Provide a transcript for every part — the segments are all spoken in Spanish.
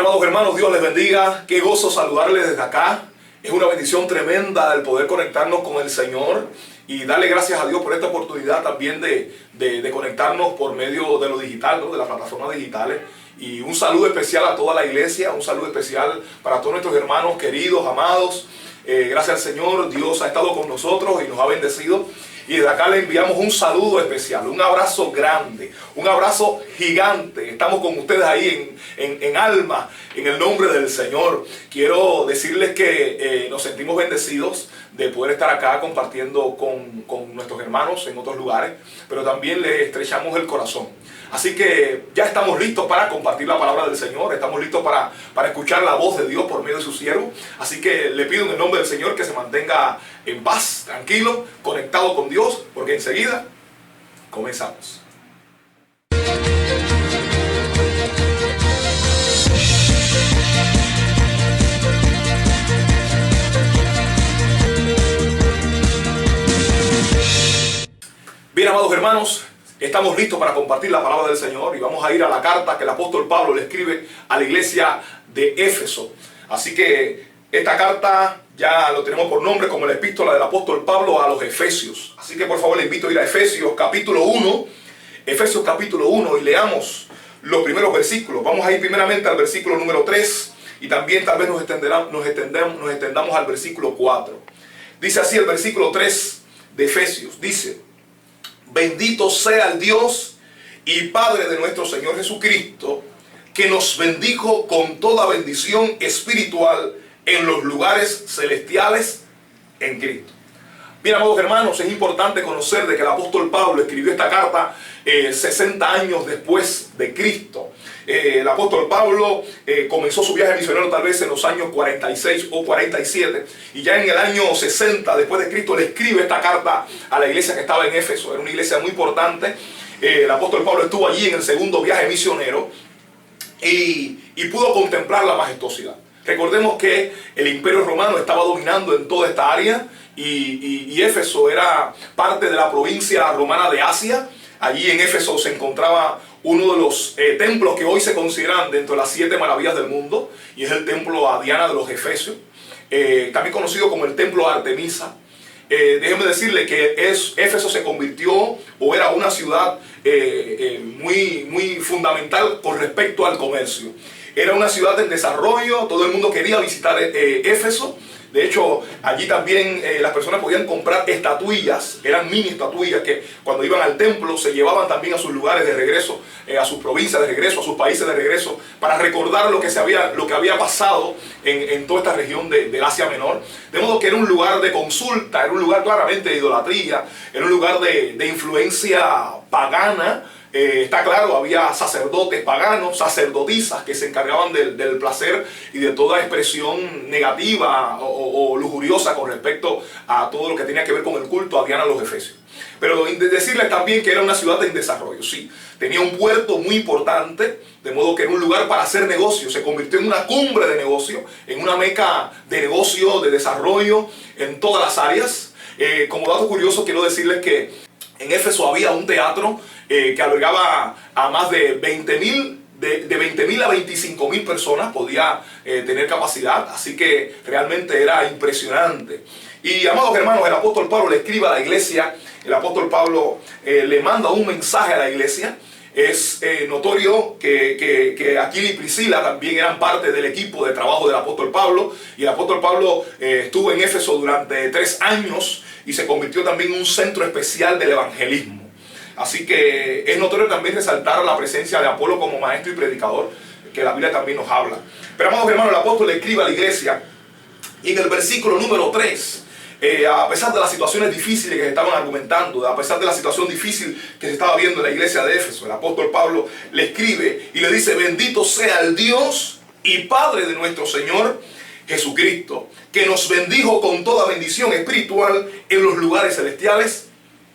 Bien, amados hermanos, Dios les bendiga. Qué gozo saludarles desde acá. Es una bendición tremenda el poder conectarnos con el Señor y darle gracias a Dios por esta oportunidad también de conectarnos por medio de lo digital, ¿no? De las plataformas digitales. Y un saludo especial a toda la iglesia, un saludo especial para todos nuestros hermanos queridos, amados. Gracias al Señor, Dios ha estado con nosotros y nos ha bendecido. Y desde acá le enviamos un saludo especial, un abrazo grande, un abrazo gigante. Estamos con ustedes ahí en alma, en el nombre del Señor. Quiero decirles que nos sentimos bendecidos de poder estar acá compartiendo con nuestros hermanos en otros lugares, pero también les estrechamos el corazón. Así que ya estamos listos para compartir la palabra del Señor, estamos listos para escuchar la voz de Dios por medio de su siervo. Así que le pido en el nombre del Señor que se mantenga en paz, tranquilo, conectado con Dios, porque enseguida comenzamos. Bien, amados hermanos, estamos listos para compartir la palabra del Señor y vamos a ir a la carta que el apóstol Pablo le escribe a la iglesia de Éfeso. Así que esta carta ya lo tenemos por nombre como la epístola del apóstol Pablo a los Efesios. Así que por favor le invito a ir a Efesios capítulo 1, Efesios capítulo 1 y leamos los primeros versículos. Vamos a ir primeramente al versículo número 3 y también tal vez nos extendamos al versículo 4. Dice así el versículo 3 de Efesios, dice: bendito sea el Dios y Padre de nuestro Señor Jesucristo, que nos bendijo con toda bendición espiritual en los lugares celestiales en Cristo. Bien, amados hermanos, es importante conocer de que el apóstol Pablo escribió esta carta 60 años después de Cristo. El apóstol Pablo comenzó su viaje misionero tal vez en los años 46 o 47 y ya en el año 60 después de Cristo le escribe esta carta a la iglesia que estaba en Éfeso. Era una iglesia muy importante. El apóstol Pablo estuvo allí en el segundo viaje misionero y pudo contemplar la majestuosidad. Recordemos que el imperio romano estaba dominando en toda esta área y Éfeso era parte de la provincia romana de Asia. Allí en Éfeso se encontraba uno de los templos que hoy se consideran dentro de las 7 maravillas del mundo, y es el templo a Diana de los Efesios, también conocido como el templo a Artemisa. Déjenme decirle que Éfeso se convirtió o era una ciudad muy fundamental con respecto al comercio. Era una ciudad en desarrollo, todo el mundo quería visitar Éfeso. De hecho, allí también las personas podían comprar estatuillas, eran mini estatuillas que cuando iban al templo se llevaban también a sus lugares de regreso, a sus provincias de regreso, a sus países de regreso, para recordar lo que había pasado en toda esta región del Asia Menor. De modo que era un lugar de consulta, era un lugar claramente de idolatría, era un lugar de influencia pagana. Está claro, había sacerdotes paganos, sacerdotisas que se encargaban del placer y de toda expresión negativa o lujuriosa con respecto a todo lo que tenía que ver con el culto a Diana de los Efesios. Pero decirles también que era una ciudad en desarrollo, sí. Tenía un puerto muy importante, de modo que era un lugar para hacer negocios. Se convirtió en una cumbre de negocio, en una meca de negocio, de desarrollo en todas las áreas. Como dato curioso, quiero decirles que en Éfeso había un teatro que albergaba a más de 20.000, de 20.000 a 25.000 personas, podía tener capacidad, así que realmente era impresionante. Y amados hermanos, el apóstol Pablo le escribe a la iglesia, el apóstol Pablo le manda un mensaje a la iglesia. Es notorio que Aquila y Priscila también eran parte del equipo de trabajo del apóstol Pablo, y el apóstol Pablo estuvo en Éfeso durante 3 años y se convirtió también en un centro especial del evangelismo. Así que es notorio también resaltar la presencia de Apolo como maestro y predicador, que la Biblia también nos habla. Pero amados hermanos, el apóstol le escribe a la iglesia y en el versículo número 3, a pesar de las situaciones difíciles que se estaban argumentando, a pesar de la situación difícil que se estaba viendo en la iglesia de Éfeso, el apóstol Pablo le escribe y le dice: bendito sea el Dios y Padre de nuestro Señor Jesucristo, que nos bendijo con toda bendición espiritual en los lugares celestiales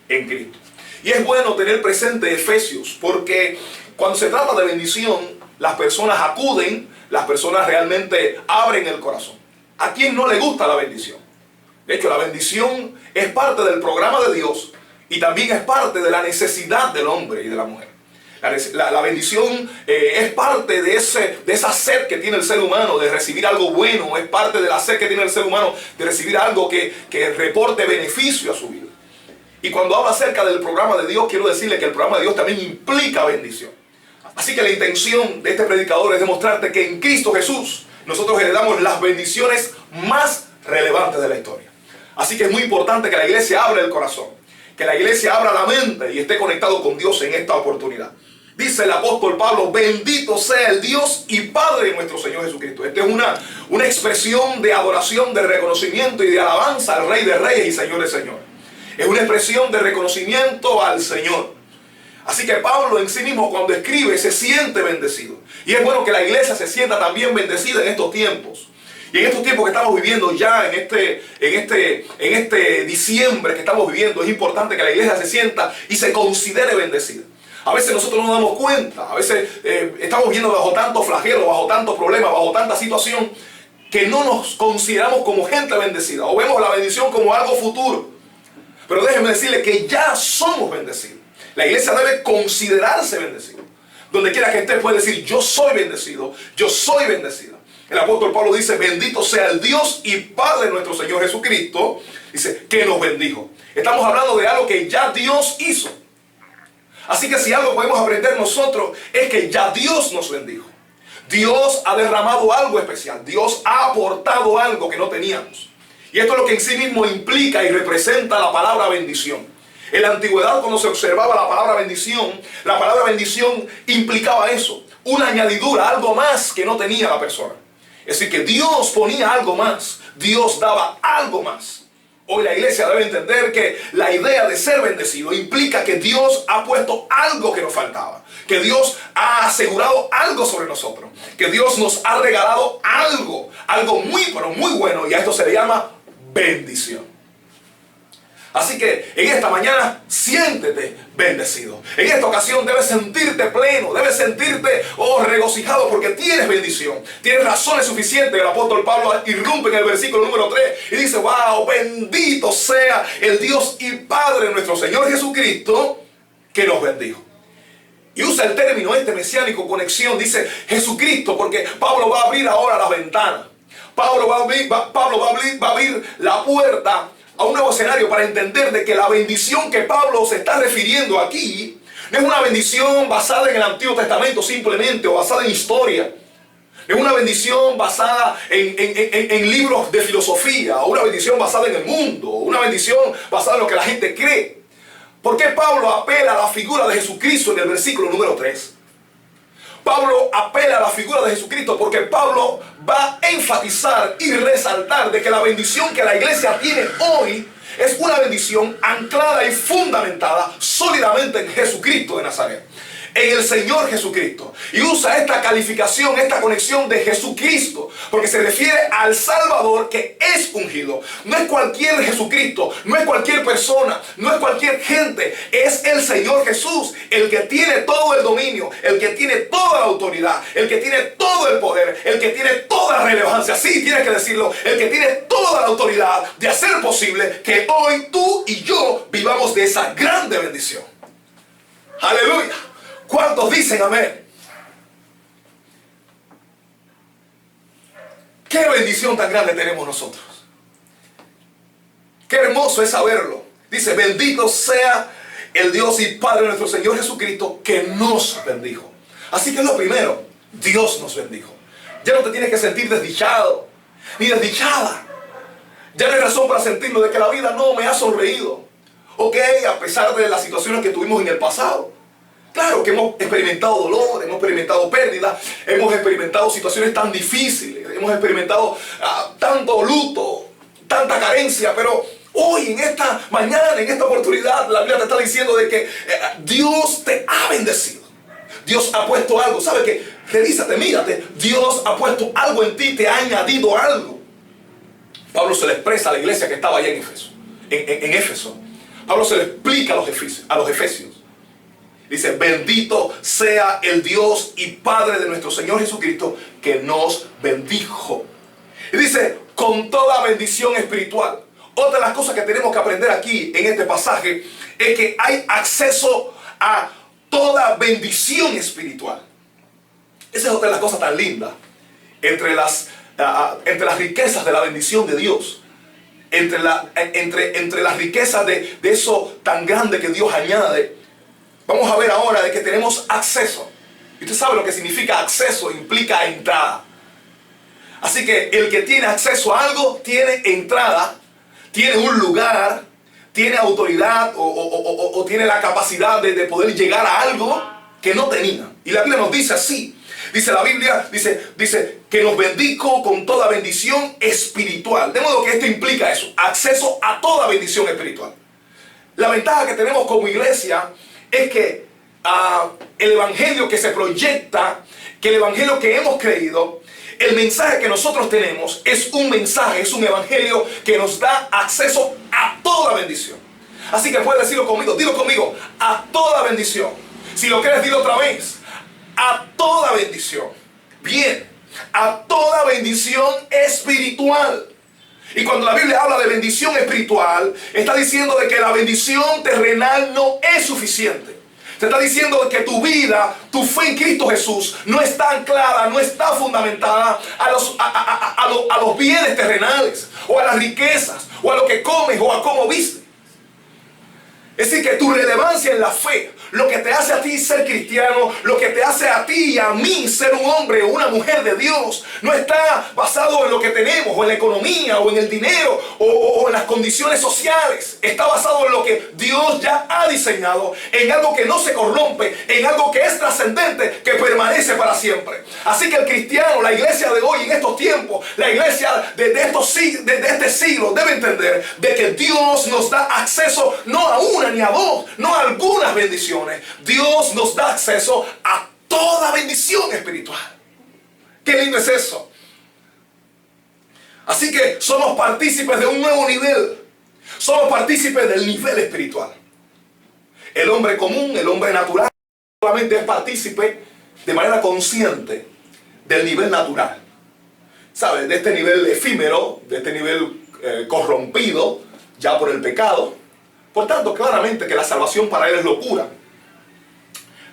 en Cristo. Y es bueno tener presente Efesios, porque cuando se trata de bendición, las personas acuden, las personas realmente abren el corazón. ¿A quién no le gusta la bendición? De hecho, la bendición es parte del programa de Dios y también es parte de la necesidad del hombre y de la mujer. La bendición es parte de esa sed que tiene el ser humano de recibir algo bueno, es parte de la sed que tiene el ser humano de recibir algo que reporte beneficio a su vida. Y cuando hablo acerca del programa de Dios, quiero decirle que el programa de Dios también implica bendición. Así que la intención de este predicador es demostrarte que en Cristo Jesús nosotros heredamos las bendiciones más relevantes de la historia. Así que es muy importante que la iglesia abra el corazón, que la iglesia abra la mente y esté conectado con Dios en esta oportunidad. Dice el apóstol Pablo: bendito sea el Dios y Padre de nuestro Señor Jesucristo. Esta es una expresión de adoración, de reconocimiento y de alabanza al Rey de Reyes y Señor de Señores. Es una expresión de reconocimiento al Señor. Así que Pablo en sí mismo, cuando escribe, se siente bendecido. Y es bueno que la iglesia se sienta también bendecida en estos tiempos. Y en estos tiempos que estamos viviendo ya, en este diciembre que estamos viviendo, es importante que la iglesia se sienta y se considere bendecida. A veces nosotros no nos damos cuenta, a veces estamos viendo bajo tanto flagelo, bajo tantos problemas, bajo tanta situación, que no nos consideramos como gente bendecida, o vemos la bendición como algo futuro. Pero déjenme decirle que ya somos bendecidos. La iglesia debe considerarse bendecida. Donde quiera que esté puede decir: yo soy bendecido, yo soy bendecida. El apóstol Pablo dice: bendito sea el Dios y Padre de nuestro Señor Jesucristo, dice, que nos bendijo. Estamos hablando de algo que ya Dios hizo. Así que si algo podemos aprender nosotros es que ya Dios nos bendijo. Dios ha derramado algo especial. Dios ha aportado algo que no teníamos. Y esto es lo que en sí mismo implica y representa la palabra bendición. En la antigüedad, cuando se observaba la palabra bendición implicaba eso: una añadidura, algo más que no tenía la persona. Es decir, que Dios ponía algo más, Dios daba algo más. Hoy la iglesia debe entender que la idea de ser bendecido implica que Dios ha puesto algo que nos faltaba, que Dios ha asegurado algo sobre nosotros, que Dios nos ha regalado algo muy, pero muy bueno, y a esto se le llama bendición. Así que en esta mañana siéntete bendecido. En esta ocasión debes sentirte pleno, debes sentirte regocijado porque tienes bendición. Tienes razones suficientes. El apóstol Pablo irrumpe en el versículo número 3 y dice: wow, bendito sea el Dios y Padre de nuestro Señor Jesucristo, que nos bendijo. Y usa el término mesiánico, conexión, dice Jesucristo, porque Pablo va a abrir ahora las ventanas. Pablo va a abrir la puerta a un nuevo escenario para entender de que la bendición que Pablo se está refiriendo aquí no es una bendición basada en el Antiguo Testamento simplemente, o basada en historia. No es una bendición basada en libros de filosofía, o una bendición basada en el mundo, o una bendición basada en lo que la gente cree. ¿Por qué Pablo apela a la figura de Jesucristo en el versículo número 3? Pablo apela a la figura de Jesucristo porque Pablo va a enfatizar y resaltar de que la bendición que la iglesia tiene hoy es una bendición anclada y fundamentada sólidamente en Jesucristo de Nazaret, en el Señor Jesucristo. Y usa esta calificación, esta conexión de Jesucristo, porque se refiere al Salvador que es ungido. No es cualquier Jesucristo, no es cualquier persona, no es cualquier gente. Es el Señor Jesús, el que tiene todo el dominio, el que tiene toda la autoridad, el que tiene todo el poder, el que tiene toda la relevancia. Sí, tienes que decirlo: el que tiene toda la autoridad de hacer posible que hoy tú y yo vivamos de esa grande bendición. Aleluya. ¿Cuántos dicen amén? Qué bendición tan grande tenemos nosotros. Qué hermoso es saberlo. Dice: bendito sea el Dios y Padre de nuestro Señor Jesucristo, que nos bendijo. Así que es lo primero: Dios nos bendijo. Ya no te tienes que sentir desdichado ni desdichada. Ya no hay razón para sentirlo de que la vida no me ha sonreído. Ok, a pesar de las situaciones que tuvimos en el pasado. Claro que hemos experimentado dolor, hemos experimentado pérdida, hemos experimentado situaciones tan difíciles, hemos experimentado tanto luto, tanta carencia, pero hoy, en esta mañana, en esta oportunidad, la Biblia te está diciendo de que Dios te ha bendecido. Dios ha puesto algo. ¿Sabe qué? Revísate, mírate. Dios ha puesto algo en ti, te ha añadido algo. Pablo se le expresa a la iglesia que estaba allá en Éfeso. En Éfeso. Pablo se le explica a los efesios. Dice: bendito sea el Dios y Padre de nuestro Señor Jesucristo, que nos bendijo. Y dice: con toda bendición espiritual. Otra de las cosas que tenemos que aprender aquí en este pasaje es que hay acceso a toda bendición espiritual. Esa es otra de las cosas tan lindas. Entre las riquezas de la bendición de Dios. Entre las riquezas de eso tan grande que Dios añade. Vamos a ver ahora de que tenemos acceso. Y usted sabe lo que significa acceso, implica entrada. Así que el que tiene acceso a algo, tiene entrada, tiene un lugar, tiene autoridad o tiene la capacidad de poder llegar a algo que no tenía. Y la Biblia nos dice así. Dice la Biblia, dice que nos bendijo con toda bendición espiritual. De modo que esto implica eso, acceso a toda bendición espiritual. La ventaja que tenemos como iglesia es que el evangelio que se proyecta, que el evangelio que hemos creído, el mensaje que nosotros tenemos es un mensaje, es un evangelio que nos da acceso a toda bendición. Así que puedes decirlo conmigo, dilo conmigo, a toda bendición. Si lo quieres, dilo otra vez, a toda bendición. Bien, a toda bendición espiritual. Y cuando la Biblia habla de bendición espiritual, está diciendo de que la bendición terrenal no es suficiente. Te está diciendo que tu vida, tu fe en Cristo Jesús no está anclada, no está fundamentada a los bienes terrenales, o a las riquezas, o a lo que comes, o a cómo vistes. Es decir, que tu relevancia en la fe, lo que te hace a ti ser cristiano, lo que te hace a ti y a mí ser un hombre o una mujer de Dios, no está basado en lo que tenemos, o en la economía, o en el dinero, o en las condiciones sociales. Está basado en lo que Dios ya ha diseñado, en algo que no se corrompe, en algo que es trascendente, que permanece para siempre. Así que el cristiano, la iglesia de hoy, en estos tiempos, la iglesia de este siglo, debe entender de que Dios nos da acceso no a una ni a dos, no a algunas bendiciones. Dios nos da acceso a toda bendición espiritual. Qué lindo es eso. Así que somos partícipes de un nuevo nivel. Somos partícipes del nivel espiritual. El hombre común, el hombre natural, solamente es partícipe de manera consciente del nivel natural. ¿Sabes? De este nivel efímero, de este nivel corrompido ya por el pecado. Por tanto, claramente que la salvación para él es locura.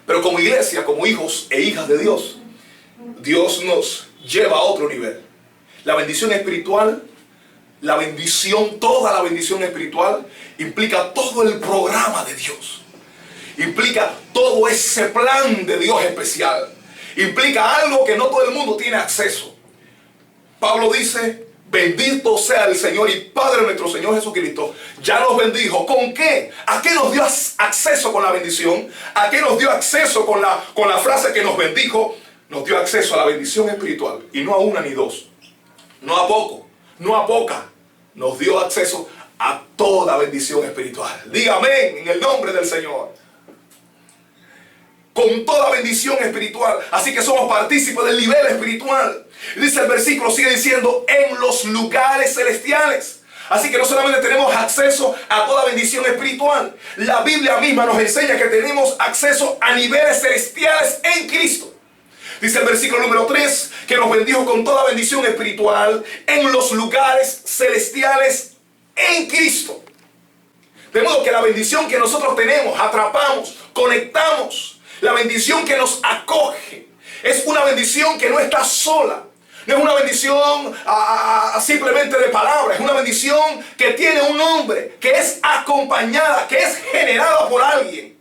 Pero como iglesia, como hijos e hijas de Dios, Dios nos lleva a otro nivel. La bendición espiritual, toda la bendición espiritual, implica todo el programa de Dios. Implica todo ese plan de Dios especial. Implica algo que no todo el mundo tiene acceso. Pablo dice: bendito sea el Señor y Padre de nuestro Señor Jesucristo. Ya nos bendijo. ¿Con qué? ¿A qué nos dio acceso con la bendición? ¿A qué nos dio acceso con la frase que nos bendijo? Nos dio acceso a la bendición espiritual. Y no a una ni dos. No a poco. No a poca. Nos dio acceso a toda bendición espiritual. Diga amén en el nombre del Señor. Con toda bendición espiritual. Así que somos partícipes del nivel espiritual. Dice el versículo, sigue diciendo, en los lugares celestiales. Así que no solamente tenemos acceso a toda bendición espiritual, la Biblia misma nos enseña que tenemos acceso a niveles celestiales en Cristo. Dice el versículo número 3, que nos bendijo con toda bendición espiritual en los lugares celestiales en Cristo. De modo que la bendición que nosotros tenemos, atrapamos, conectamos, la bendición que nos acoge, es una bendición que no está sola. No es una bendición simplemente de palabras. Es una bendición que tiene un nombre, que es acompañada, que es generada por alguien.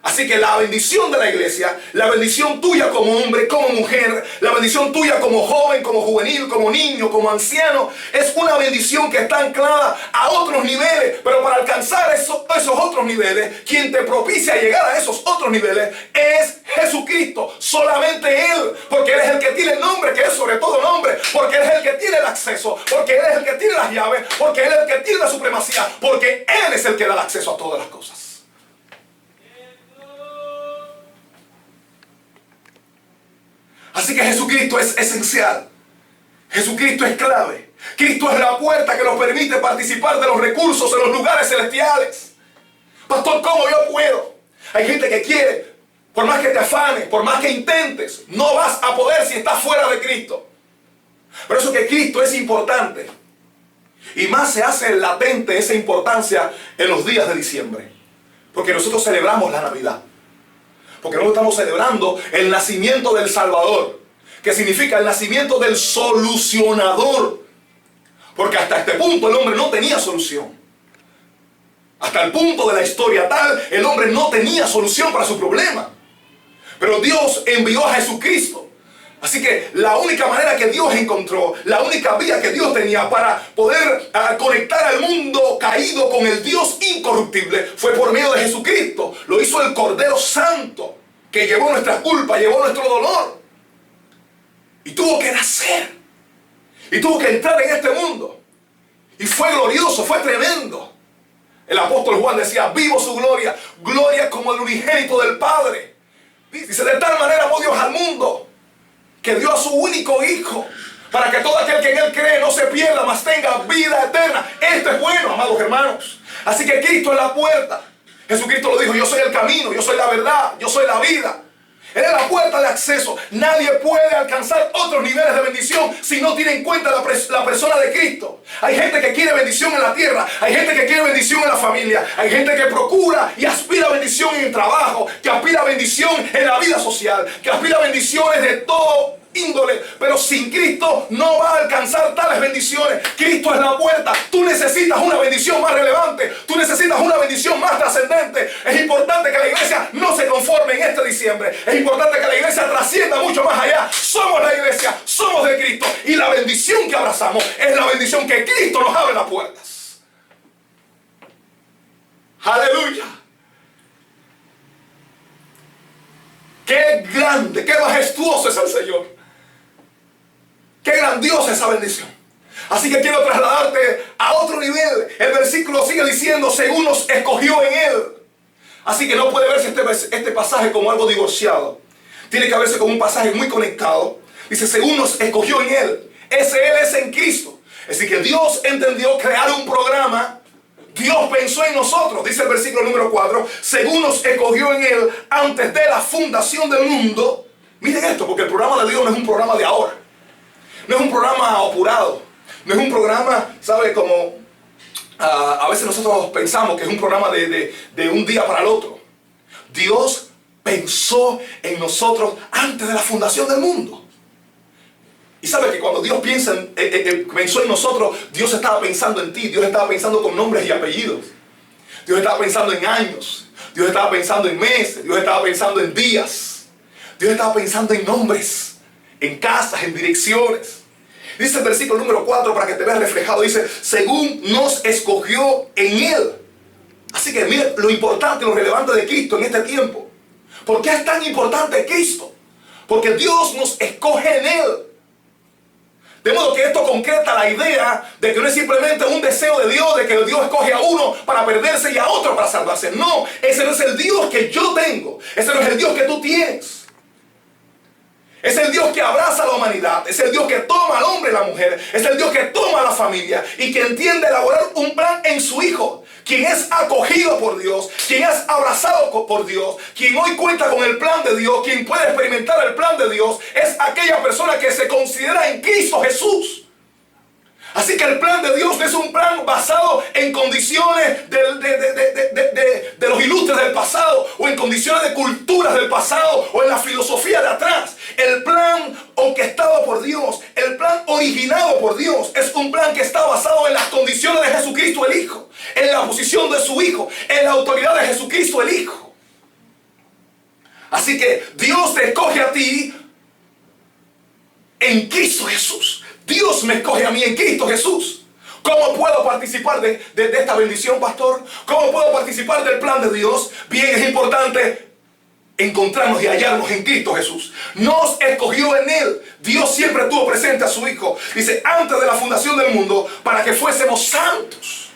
Así que la bendición de la iglesia, la bendición tuya como hombre, como mujer, la bendición tuya como joven, como juvenil, como niño, como anciano, es una bendición que está anclada a otros niveles. Pero para alcanzar esos otros niveles, quien te propicia llegar a esos otros niveles es Jesucristo. Solamente Él, porque Él es el que tiene el nombre, que es sobre todo nombre, porque Él es el que tiene el acceso, porque Él es el que tiene las llaves, porque Él es el que tiene la supremacía, porque Él es el que da el acceso a todas las cosas. Así que Jesucristo es esencial. Jesucristo es clave. Cristo es la puerta que nos permite participar de los recursos en los lugares celestiales. Pastor, ¿cómo yo puedo? Hay gente que quiere, por más que te afanes, por más que intentes, no vas a poder si estás fuera de Cristo. Por eso que Cristo es importante. Y más se hace latente esa importancia en los días de diciembre. Porque nosotros celebramos la Navidad. Porque nosotros estamos celebrando el nacimiento del Salvador, que significa el nacimiento del solucionador. Porque hasta este punto el hombre no tenía solución. Hasta el punto de la historia tal, el hombre no tenía solución para su problema. Pero Dios envió a Jesucristo. Así que la única manera que Dios encontró, la única vía que Dios tenía para poder conectar al mundo caído con el Dios incorruptible fue por medio de Jesucristo. Lo hizo el Cordero Santo, que llevó nuestras culpas, llevó nuestro dolor. Y tuvo que nacer. Y tuvo que entrar en este mundo. Y fue glorioso, fue tremendo. El apóstol Juan decía, vivo su gloria, gloria como el unigénito del Padre. Dice, de tal manera amó Dios al mundo, que dio a su único Hijo, para que todo aquel que en Él cree no se pierda, mas tenga vida eterna. Esto es bueno, amados hermanos. Así que Cristo es la puerta. Jesucristo lo dijo, yo soy el camino, yo soy la verdad, yo soy la vida. Él es la puerta de acceso. Nadie puede alcanzar otros niveles de bendición si no tiene en cuenta la persona de Cristo. Hay gente que quiere bendición en la tierra. Hay gente que quiere bendición en la familia. Hay gente que procura y aspira a bendición en el trabajo. Que aspira a bendición en la vida social. Que aspira a bendiciones de todo índole, pero sin Cristo no va a alcanzar tales bendiciones. Cristo es la puerta. Tú necesitas una bendición más relevante, tú necesitas una bendición más trascendente. Es importante que la iglesia no se conforme en este diciembre. Es importante que la iglesia trascienda mucho más allá. Somos la iglesia, somos de Cristo, y la bendición que abrazamos es la bendición que Cristo nos abre las puertas. Aleluya. Qué grande, qué majestuoso es el Señor. Qué grandiosa esa bendición. Así que quiero trasladarte a otro nivel. El versículo sigue diciendo, según nos escogió en Él. Así que no puede verse este pasaje como algo divorciado. Tiene que verse como un pasaje muy conectado. Dice, según nos escogió en Él. Ese Él es en Cristo. Así que Dios entendió crear un programa. Dios pensó en nosotros, dice el versículo número 4, según nos escogió en Él antes de la fundación del mundo. Miren esto, porque el programa de Dios no es un programa de ahora. No es un programa apurado. No es un programa, ¿sabe? Como a veces nosotros pensamos que es un programa de un día para el otro. Dios pensó en nosotros antes de la fundación del mundo. Y sabe que cuando Dios pensó en nosotros, Dios estaba pensando en ti. Dios estaba pensando con nombres y apellidos. Dios estaba pensando en años. Dios estaba pensando en meses. Dios estaba pensando en días. Dios estaba pensando en nombres, en casas, en direcciones. Dice el versículo número 4 para que te veas reflejado. Dice, según nos escogió en Él. Así que mire lo importante y lo relevante de Cristo en este tiempo. ¿Por qué es tan importante Cristo? Porque Dios nos escoge en Él. De modo que esto concreta la idea de que no es simplemente un deseo de Dios, de que Dios escoge a uno para perderse y a otro para salvarse. No, ese no es el Dios que yo tengo. Ese no es el Dios que tú tienes. Es el Dios que abraza a la humanidad. Es el Dios que toma al hombre y la mujer. Es el Dios que toma a la familia y que entiende elaborar un plan en su Hijo. Quien es acogido por Dios, quien es abrazado por Dios, quien hoy cuenta con el plan de Dios, quien puede experimentar el plan de Dios, es aquella persona que se considera en Cristo Jesús. Así que el plan de Dios no es un plan basado en condiciones de los ilustres del pasado, o en condiciones de culturas del pasado, o en la filosofía de atrás. El plan orquestado por Dios, el plan originado por Dios, es un plan que está basado en las condiciones de Jesucristo el Hijo, en la posición de su Hijo, en la autoridad de Jesucristo el Hijo. Así que Dios te escoge a ti en Cristo Jesús. Dios me escoge a mí en Cristo Jesús. ¿Cómo puedo participar de esta bendición, pastor? ¿Cómo puedo participar del plan de Dios? Bien, es importante encontrarnos y hallarnos en Cristo Jesús. Nos escogió en Él. Dios siempre tuvo presente a su Hijo. Dice, antes de la fundación del mundo, para que fuésemos santos.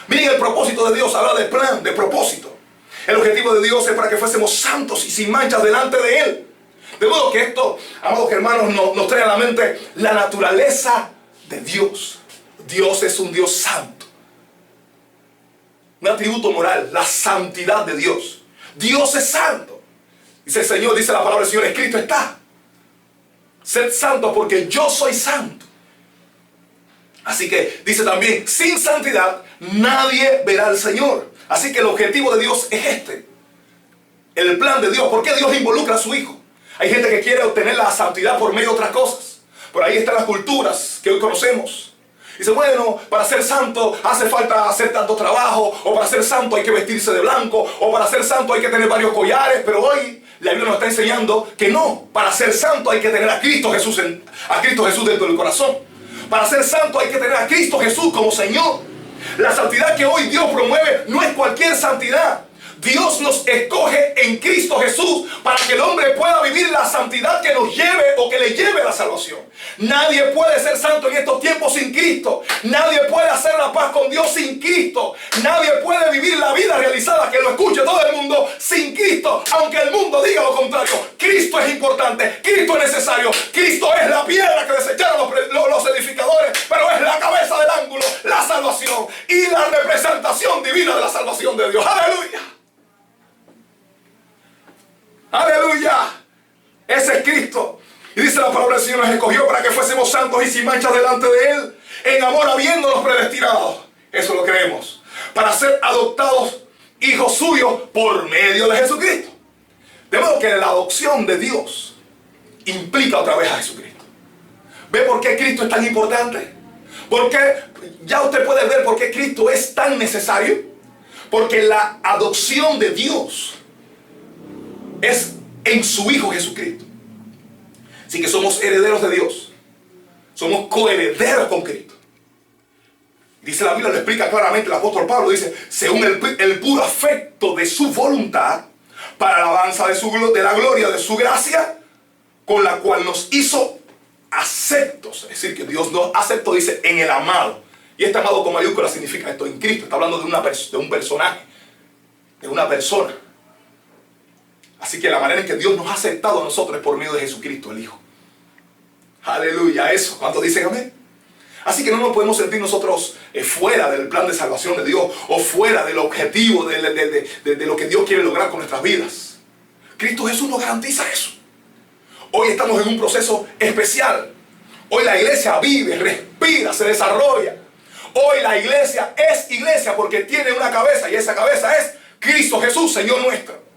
Miren el propósito de Dios, habla de plan, de propósito. El objetivo de Dios es para que fuésemos santos y sin manchas delante de Él. De modo que esto, amados hermanos, nos trae a la mente la naturaleza de Dios. Dios es un Dios santo. Un atributo moral, la santidad de Dios. Dios es santo. Dice el Señor, dice la palabra del Señor, escrito está. Sed santo porque yo soy santo. Así que dice también, sin santidad nadie verá al Señor. Así que el objetivo de Dios es este. el plan de Dios. ¿Por qué Dios involucra a su Hijo? Hay gente que quiere obtener la santidad por medio de otras cosas. Por ahí están las culturas que hoy conocemos. Dice, bueno, para ser santo hace falta hacer tanto trabajo, o para ser santo hay que vestirse de blanco, o para ser santo hay que tener varios collares. Pero hoy la Biblia nos está enseñando que no, para ser santo hay que tener a Cristo Jesús dentro del corazón. Para ser santo hay que tener a Cristo Jesús como Señor. La santidad que hoy Dios promueve no es cualquier santidad. Dios nos escoge en Cristo Jesús para que el hombre pueda vivir la santidad que nos lleve o que le lleve a la salvación. Nadie puede ser santo en estos tiempos sin Cristo. Nadie puede hacer la paz con Dios sin Cristo. Nadie puede vivir la vida realizada, que lo escuche todo el mundo, sin Cristo. Aunque el mundo diga lo contrario. Cristo es importante, Cristo es necesario. Cristo es la piedra que desecharon los edificadores, pero es la cabeza del ángulo, la salvación y la representación divina de la salvación de Dios. ¡Aleluya! ¡Aleluya! Ese es Cristo. Y dice la palabra del Señor, nos escogió para que fuésemos santos y sin manchas delante de Él, en amor habiéndonos predestinados. Eso lo creemos. Para ser adoptados hijos suyos por medio de Jesucristo. De modo que la adopción de Dios implica otra vez a Jesucristo. ¿Ve por qué Cristo es tan importante? Porque ya usted puede ver por qué Cristo es tan necesario. Porque la adopción de Dios es en su Hijo Jesucristo. Así que somos herederos de Dios. Somos coherederos con Cristo. Dice la Biblia, lo explica claramente el apóstol Pablo. Dice, según el puro afecto de su voluntad, para la alabanza de la gloria de su gracia, con la cual nos hizo aceptos. Es decir, que Dios nos aceptó, dice, en el amado. Y este amado con mayúscula significa esto, en Cristo. Está hablando de un personaje, de una persona. Así que la manera en que Dios nos ha aceptado a nosotros es por medio de Jesucristo, el Hijo. Aleluya, eso. ¿Cuántos dicen amén? Así que no nos podemos sentir nosotros fuera del plan de salvación de Dios, o fuera del objetivo de lo que Dios quiere lograr con nuestras vidas. Cristo Jesús nos garantiza eso. Hoy estamos en un proceso especial. Hoy la iglesia vive, respira, se desarrolla. Hoy la iglesia es iglesia porque tiene una cabeza, y esa cabeza es Cristo Jesús, Señor nuestro.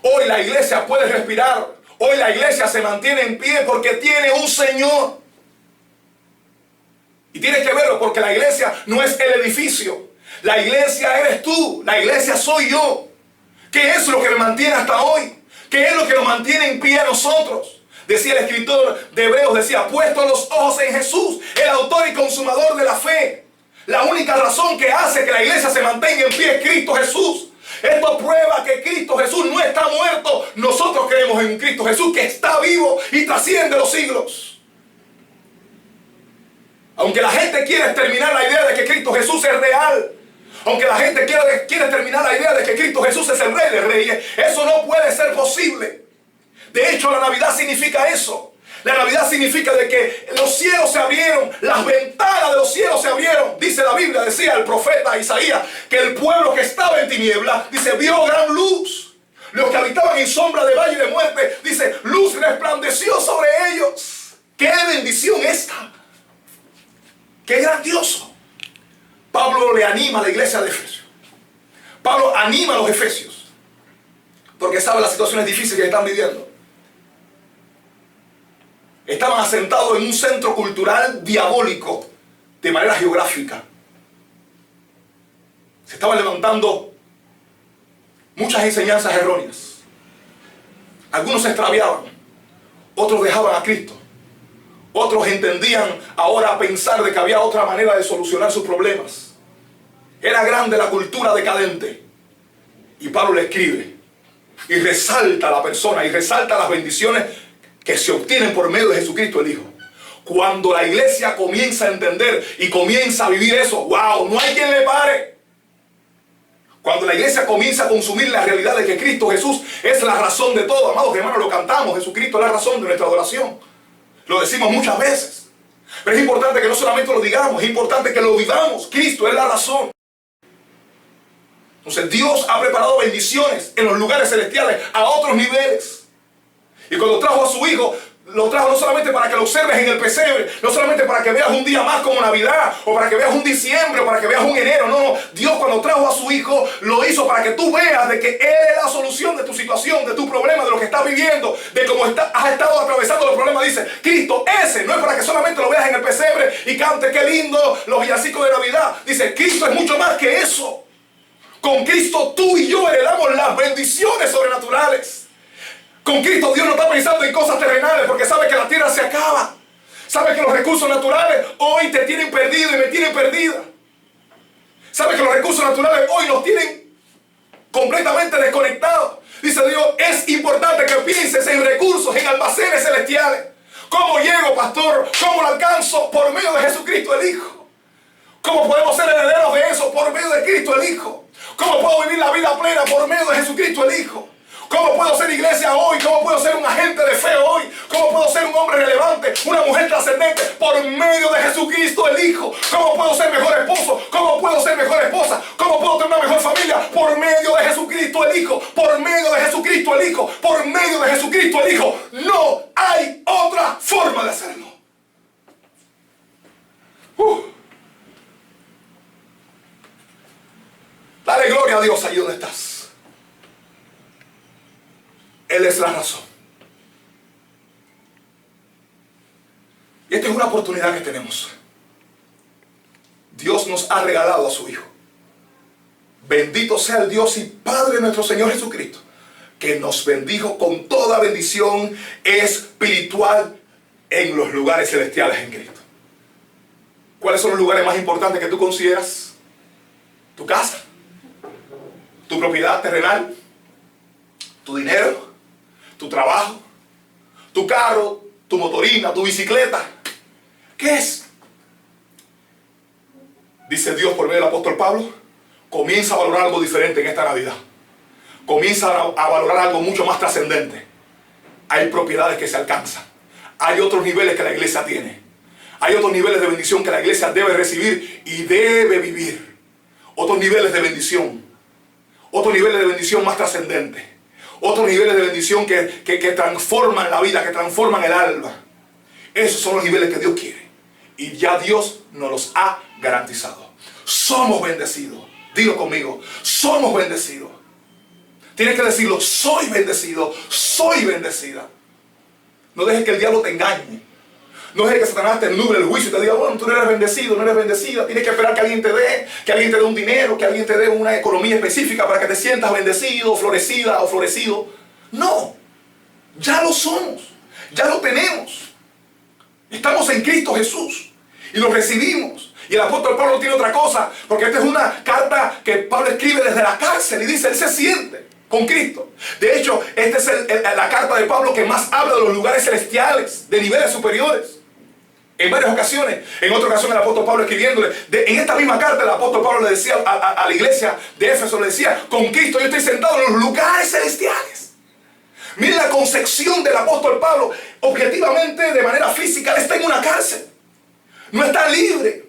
Hoy la iglesia puede respirar. Hoy la iglesia se mantiene en pie porque tiene un Señor. Y tienes que verlo porque la iglesia no es el edificio. La iglesia eres tú. La iglesia soy yo. ¿Qué es lo que me mantiene hasta hoy? ¿Qué es lo que nos mantiene en pie a nosotros? Decía el escritor de Hebreos, decía, puesto los ojos en Jesús, el autor y consumador de la fe. La única razón que hace que la iglesia se mantenga en pie es Cristo Jesús. Esto prueba que Cristo Jesús no está muerto. Nosotros creemos en Cristo Jesús que está vivo y trasciende los siglos. Aunque la gente quiera exterminar la idea de que Cristo Jesús es real, aunque la gente quiera terminar la idea de que Cristo Jesús es el Rey de Reyes, eso no puede ser posible. De hecho, la Navidad significa eso. La Navidad significa de que los cielos se abrieron, las ventanas de los cielos se abrieron. Dice la Biblia, decía el profeta Isaías, que el pueblo que estaba en tinieblas, dice, vio gran luz. Los que habitaban en sombra de valle de muerte, dice, luz resplandeció sobre ellos. ¡Qué bendición esta! ¡Qué grandioso! Pablo le anima a la iglesia de Efesios. Pablo anima a los efesios, porque sabe las situaciones difíciles que están viviendo. Estaban asentados en un centro cultural diabólico de manera geográfica. Se estaban levantando muchas enseñanzas erróneas. Algunos se extraviaban, otros dejaban a Cristo, otros entendían ahora pensar de que había otra manera de solucionar sus problemas. Era grande la cultura decadente. Y Pablo le escribe y resalta a la persona y resalta las bendiciones que se obtienen por medio de Jesucristo el Hijo. Cuando la iglesia comienza a entender y comienza a vivir eso, wow, no hay quien le pare. Cuando la iglesia comienza a consumir la realidad de que Cristo Jesús es la razón de todo, amados hermanos, lo cantamos, Jesucristo es la razón de nuestra adoración. Lo decimos muchas veces. Pero es importante que no solamente lo digamos, es importante que lo vivamos. Cristo es la razón. Entonces Dios ha preparado bendiciones en los lugares celestiales a otros niveles. Y cuando trajo a su Hijo, Lo trajo no solamente para que lo observes en el pesebre, no solamente para que veas un día más como Navidad, o para que veas un diciembre, o para que veas un enero. No, Dios cuando trajo a su Hijo, lo hizo para que tú veas de que Él es la solución de tu situación, de tu problema, de lo que estás viviendo, de cómo has estado atravesando los problemas. Dice, Cristo, ese no es para que solamente lo veas en el pesebre y cantes qué lindo los villancicos de Navidad. Dice, Cristo es mucho más que eso. Con Cristo tú y yo heredamos las bendiciones sobrenaturales. Con Cristo Dios no está pensando en cosas terrenales porque sabe que la tierra se acaba. Sabe que los recursos naturales hoy te tienen perdido y me tienen perdida. Sabe que los recursos naturales hoy nos tienen completamente desconectados. Dice Dios, es importante que pienses en recursos, en almacenes celestiales. ¿Cómo llego, pastor? ¿Cómo lo alcanzo? Por medio de Jesucristo el Hijo. ¿Cómo podemos ser herederos de eso? Por medio de Cristo el Hijo. ¿Cómo puedo vivir la vida plena? Por medio de Jesucristo el Hijo. ¿Cómo puedo ser iglesia hoy? ¿Cómo puedo ser un agente de fe hoy? ¿Cómo puedo ser un hombre relevante? Una mujer trascendente por medio de Jesucristo el Hijo. ¿Cómo puedo ser mejor esposo? ¿Cómo puedo ser mejor esposa? ¿Cómo puedo tener una mejor familia? Por medio de Jesucristo el Hijo. Por medio de Jesucristo el Hijo. Por medio de Jesucristo el Hijo. No hay otra forma de hacerlo. Dale gloria a Dios ahí donde estás. Él es la razón. Y esta es una oportunidad que tenemos. Dios nos ha regalado a su Hijo. Bendito sea el Dios y Padre de nuestro Señor Jesucristo, que nos bendijo con toda bendición espiritual en los lugares celestiales en Cristo. ¿Cuáles son los lugares más importantes que tú consideras? Tu casa, tu propiedad terrenal, tu dinero, tu trabajo, tu carro, tu motorina, tu bicicleta. ¿Qué es? Dice Dios por medio del apóstol Pablo, comienza a valorar algo diferente en esta Navidad. Comienza a valorar algo mucho más trascendente. Hay propiedades que se alcanzan. Hay otros niveles que la iglesia tiene. Hay otros niveles de bendición que la iglesia debe recibir y debe vivir. Otros niveles de bendición. Otros niveles de bendición más trascendentes. Otros niveles de bendición que transforman la vida, que transforman el alma. Esos son los niveles que Dios quiere. Y ya Dios nos los ha garantizado. Somos bendecidos. Dilo conmigo. Somos bendecidos. Tienes que decirlo. Soy bendecido. Soy bendecida. No dejes que el diablo te engañe. No dejes que Satanás te nuble el juicio y te diga, bueno, tú no eres bendecido, no eres bendecida. Tienes que esperar que alguien te dé un dinero, que alguien te dé una economía específica para que te sientas bendecido, florecida o florecido. No, ya lo somos, ya lo tenemos. Estamos en Cristo Jesús y lo recibimos. Y el apóstol Pablo tiene otra cosa, porque esta es una carta que Pablo escribe desde la cárcel y dice, él se siente con Cristo. De hecho, esta es la carta de Pablo que más habla de los lugares celestiales, de niveles superiores. En varias ocasiones, en otra ocasión el apóstol Pablo escribiéndole, en esta misma carta el apóstol Pablo le decía a la iglesia de Éfeso, le decía, con Cristo yo estoy sentado en los lugares celestiales. Miren la concepción del apóstol Pablo, objetivamente, de manera física, él está en una cárcel, no está libre,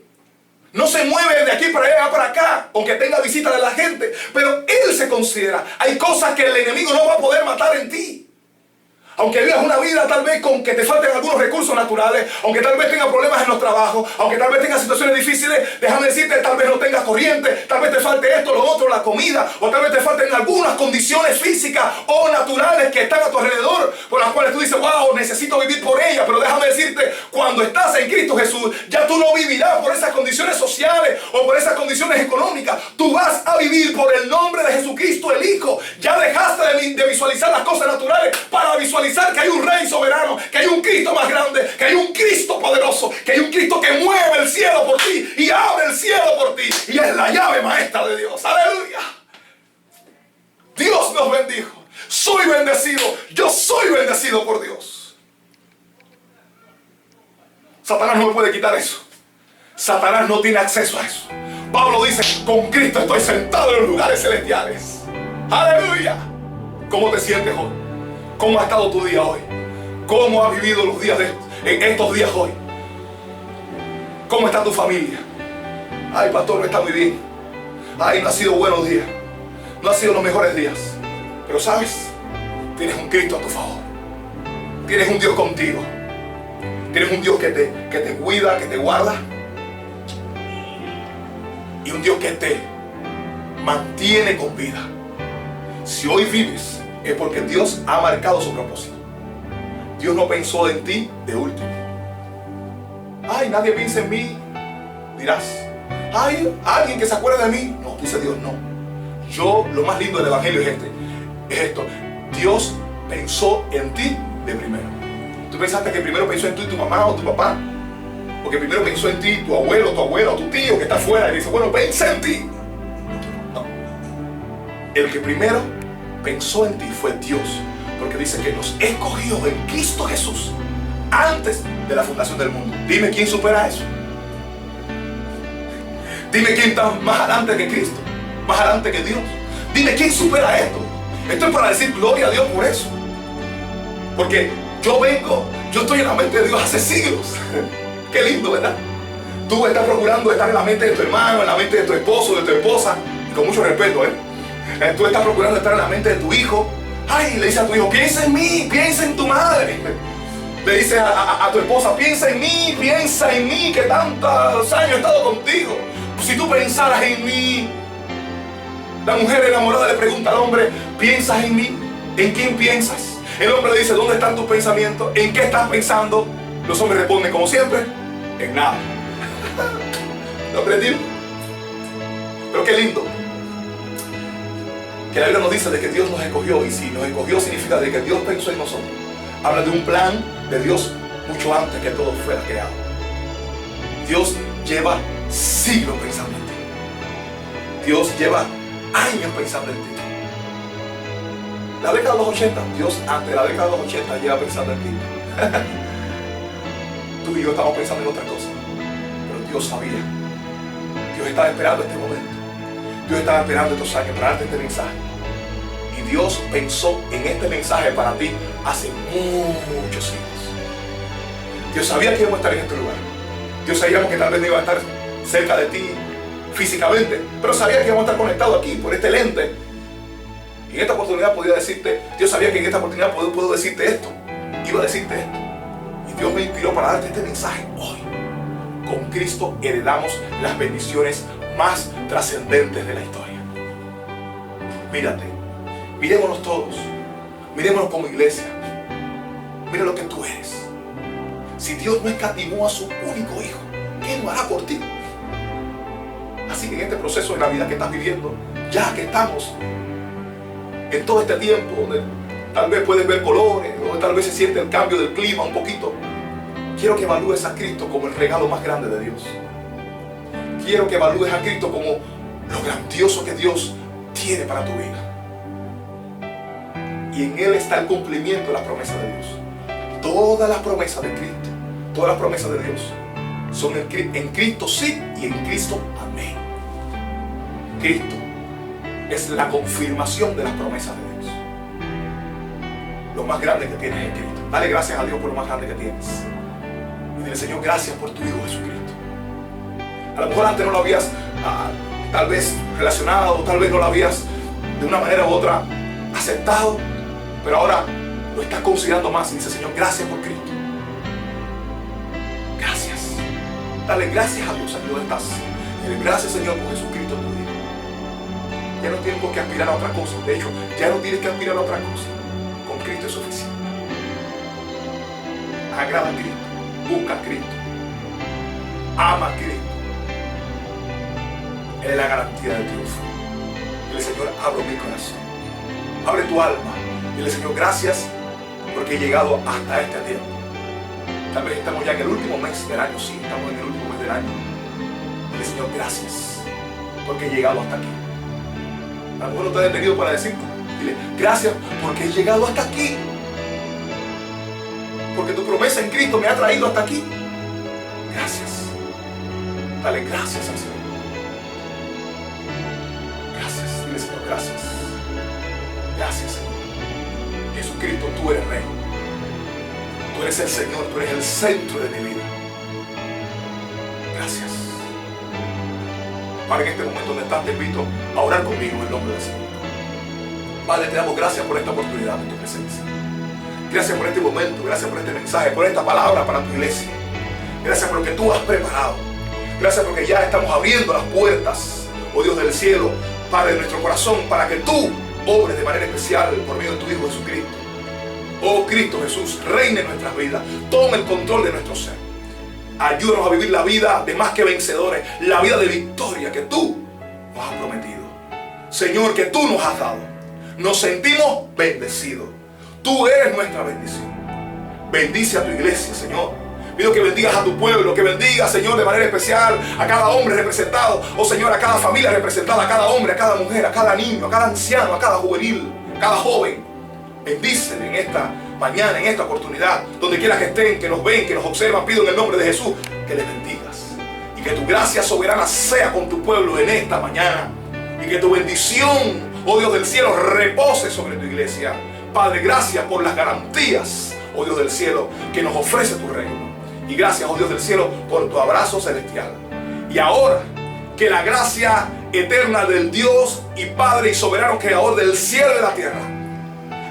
no se mueve de aquí para allá, para acá, aunque tenga visita de la gente, pero él se considera, hay cosas que el enemigo no va a poder matar en ti. Aunque vivas una vida tal vez con que te falten algunos recursos naturales, aunque tal vez tengas problemas en los trabajos, aunque tal vez tengas situaciones difíciles, déjame decirte, tal vez no tengas corriente, tal vez te falte esto, lo otro, la comida, o tal vez te falten algunas condiciones físicas o naturales que están a tu alrededor, por las cuales tú dices, wow, necesito vivir por ellas. Pero déjame decirte, cuando estás en Cristo Jesús, ya tú no vivirás por esas condiciones sociales o por esas condiciones económicas. Tú vas a vivir por el nombre de Jesucristo el Hijo. Ya dejaste de visualizar las cosas naturales para visualizar que hay un Rey soberano, que hay un Cristo más grande, que hay un Cristo poderoso, que hay un Cristo que mueve el cielo por ti y abre el cielo por ti y es la llave maestra de Dios. ¡Aleluya! Dios nos bendijo. Soy bendecido. Yo soy bendecido por Dios. Satanás no me puede quitar eso. Satanás no tiene acceso a eso. Pablo dice, con Cristo estoy sentado en los lugares celestiales. ¡Aleluya! ¿Cómo te sientes hoy? ¿Cómo ha estado tu día hoy? ¿Cómo has vivido los días en estos días hoy? ¿Cómo está tu familia? Ay, pastor, no está muy bien. Ay, no ha sido buenos días. No ha sido los mejores días. Pero sabes, tienes un Cristo a tu favor. Tienes un Dios contigo. Tienes un Dios que te cuida, que te guarda. Y un Dios que te mantiene con vida. Si hoy vives, es porque Dios ha marcado su propósito. Dios no pensó en ti de último. Ay, nadie piensa en mí, dirás. Ay, alguien que se acuerde de mí. No, dice Dios, no. Yo, lo más lindo del evangelio es esto. Dios pensó en ti de primero. ¿Tú pensaste que primero pensó en ti tu mamá o tu papá? Porque primero pensó en ti tu abuelo, tu abuela o tu tío que está afuera y dice, bueno, piensa en ti. No. El que primero pensó en ti fue Dios. Porque dice que nos escogió en Cristo Jesús antes de la fundación del mundo. Dime quién supera eso. Dime quién está más adelante que Cristo, más adelante que Dios. Dime quién supera esto. Esto es para decir gloria a Dios por eso. Porque yo estoy en la mente de Dios hace siglos. Qué lindo, ¿verdad? Tú estás procurando estar en la mente de tu hermano, en la mente de tu esposo, de tu esposa, y con mucho respeto, tú estás procurando estar en la mente de tu hijo. Ay, le dice a tu hijo, piensa en mí, piensa en tu madre. Le dice a tu esposa, piensa en mí, que tantos años he estado contigo. Si tú pensaras en mí. La mujer enamorada le pregunta al hombre, ¿piensas en mí? ¿En quién piensas? El hombre le dice, ¿dónde están tus pensamientos? ¿En qué estás pensando? Los hombres responden, como siempre, en nada. ¿Lo aprendimos? Pero qué lindo que la Biblia nos dice de que Dios nos escogió. Y si nos escogió significa de que Dios pensó en nosotros. Habla de un plan de Dios mucho antes que todo fuera creado. Dios lleva siglos pensando en ti. Dios lleva años pensando en ti. La década de los 80, Dios antes de la década de los 80 lleva pensando en ti. Tú y yo estamos pensando en otras cosas, pero Dios sabía. Dios estaba esperando este momento. Dios estaba esperando estos años para darte este mensaje. Y Dios pensó en este mensaje para ti hace muchos siglos. Dios sabía que íbamos a estar en este lugar. Dios sabía que tal vez no iba a estar cerca de ti físicamente, pero sabía que íbamos a estar conectados aquí por este lente. Y en esta oportunidad podía decirte, Dios sabía que en esta oportunidad puedo decirte esto, iba a decirte esto. Y Dios me inspiró para darte este mensaje hoy. Con Cristo heredamos las bendiciones más trascendentes de la historia. Mírate, mirémonos todos, mirémonos como iglesia. Mira lo que tú eres. Si Dios no escatimó a su único hijo, ¿qué no hará por ti? Así que en este proceso de Navidad que estás viviendo, ya que estamos en todo este tiempo, donde tal vez puedes ver colores, donde tal vez se siente el cambio del clima un poquito, quiero que evalúes a Cristo como el regalo más grande de Dios. Quiero que evalúes a Cristo como lo grandioso que Dios tiene para tu vida. Y en Él está el cumplimiento de las promesas de Dios. Todas las promesas de Cristo, todas las promesas de Dios son en Cristo sí y en Cristo amén. Cristo es la confirmación de las promesas de Dios. Lo más grande que tienes es Cristo. Dale gracias a Dios por lo más grande que tienes. Y dile, Señor, gracias por tu Hijo Jesucristo. A lo mejor antes no lo habías tal vez relacionado, tal vez no lo habías de una manera u otra aceptado, pero ahora lo estás considerando más y dice, Señor, gracias por Cristo. Gracias. Dale gracias a Dios, aquí donde estás. Dile gracias, Señor, por Jesucristo tu Hijo. Ya no tienes que aspirar a otra cosa. De hecho, ya no tienes que aspirar a otra cosa. Con Cristo es suficiente. Agrada a Cristo. Busca a Cristo. Ama a Cristo. Él es la garantía del triunfo. Dile, Señor, abro mi corazón. Abre tu alma. Dile, Señor, gracias porque he llegado hasta este tiempo. Tal vez estamos ya en el último mes del año. Sí, estamos en el último mes del año. Dile, Señor, gracias porque he llegado hasta aquí. A lo mejor no te he detenido para decirte. Dile, gracias porque he llegado hasta aquí. Porque tu promesa en Cristo me ha traído hasta aquí. Gracias. Dale gracias al Señor. Gracias. Dile, Señor, gracias. Gracias, Señor. Jesucristo, tú eres Rey. Tú eres el Señor, tú eres el centro de mi vida. Gracias. Para en este momento donde estás, te invito a orar conmigo en el nombre del Señor. Padre, te damos gracias por esta oportunidad en tu presencia. Gracias por este momento, gracias por este mensaje, por esta palabra para tu iglesia. Gracias por lo que tú has preparado. Gracias porque ya estamos abriendo las puertas, oh Dios del cielo, Padre, de nuestro corazón, para que tú obres de manera especial por medio de tu Hijo Jesucristo. Oh Cristo Jesús, reina en nuestras vidas, toma el control de nuestro ser. Ayúdanos a vivir la vida de más que vencedores, la vida de victoria que tú nos has prometido. Señor, que tú nos has dado. Nos sentimos bendecidos. Tú eres nuestra bendición. Bendice a tu iglesia, Señor. Pido que bendigas a tu pueblo, que bendigas, Señor, de manera especial a cada hombre representado. Oh Señor, a cada familia representada, a cada hombre, a cada mujer, a cada niño, a cada anciano, a cada juvenil, a cada joven. Bendícele en esta mañana, en esta oportunidad, donde quiera que estén, que nos ven, que nos observan. Pido en el nombre de Jesús que les bendigas. Y que tu gracia soberana sea con tu pueblo en esta mañana. Y que tu bendición, oh Dios del cielo, repose sobre tu iglesia. Padre, gracias por las garantías, oh Dios del cielo, que nos ofrece tu reino. Y gracias, oh Dios del cielo, por tu abrazo celestial. Y ahora, que la gracia eterna del Dios y Padre y soberano creador del cielo y de la tierra,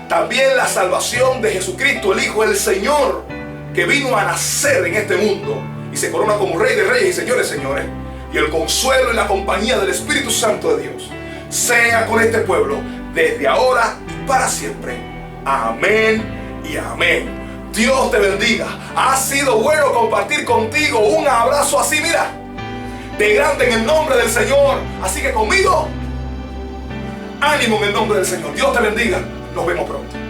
también la salvación de Jesucristo, el Hijo del Señor, que vino a nacer en este mundo y se corona como Rey de Reyes y Señores de Señores, y el consuelo y la compañía del Espíritu Santo de Dios, sea con este pueblo desde ahora y para siempre. Amén y amén. Dios te bendiga. Ha sido bueno compartir contigo un abrazo así, mira, de grande en el nombre del Señor. Así que conmigo, ánimo en el nombre del Señor. Dios te bendiga. Nos vemos pronto.